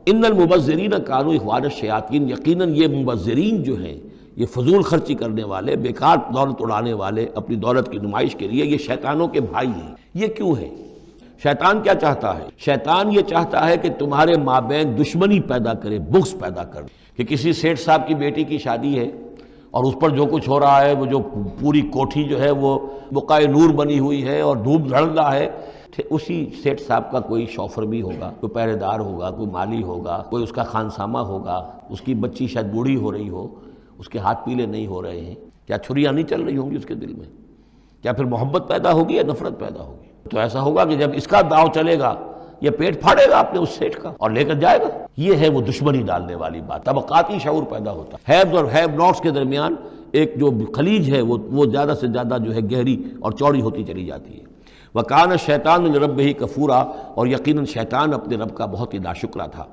ان المبذرین کانوا اخوان الشیاطین، یقیناً یہ مبذرین جو ہیں، یہ فضول خرچی کرنے والے، بیکار دولت اڑانے والے، اپنی دولت کی نمائش کے لیے، یہ شیطانوں کے بھائی ہیں۔ یہ کیوں ہے؟ شیطان کیا چاہتا ہے؟ شیطان یہ چاہتا ہے کہ تمہارے مابین دشمنی پیدا کرے، بغض پیدا کرے، کہ کسی سیٹھ صاحب کی بیٹی کی شادی ہے اور اس پر جو کچھ ہو رہا ہے، وہ جو پوری کوٹھی جو ہے وہ بقائے نور بنی ہوئی ہے اور دھوپ جھڑ رہا ہے، اسی سیٹھ صاحب کا کوئی شوفر بھی ہوگا، کوئی پہرے دار ہوگا، کوئی مالی ہوگا، کوئی اس کا خانسامہ ہوگا، اس کی بچی شاید بوڑھی ہو رہی ہو، اس کے ہاتھ پیلے نہیں ہو رہے ہیں، کیا چھریاں نہیں چل رہی ہوں گی اس کے دل میں؟ کیا پھر محبت پیدا ہوگی یا نفرت پیدا ہوگی؟ تو ایسا ہوگا کہ جب اس کا داؤ چلے گا، یہ پیٹ پھاڑے گا اپنے اس سیٹھ کا اور لے کر جائے گا۔ یہ ہے وہ دشمنی ڈالنے والی بات، طبقاتی شعور پیدا ہوتا ہے، ہیوز اور ہیو ناٹس کے درمیان ایک جو خلیج ہے وہ زیادہ سے زیادہ جو ہے گہری اور چوڑی ہوتی چلی جاتی ہے۔ وَكَانَ الشَّيْطَانُ لِرَبِّهِ كَفُورًا، اور یقیناً شیطان اپنے رب کا بہت ہی ناشکرا تھا۔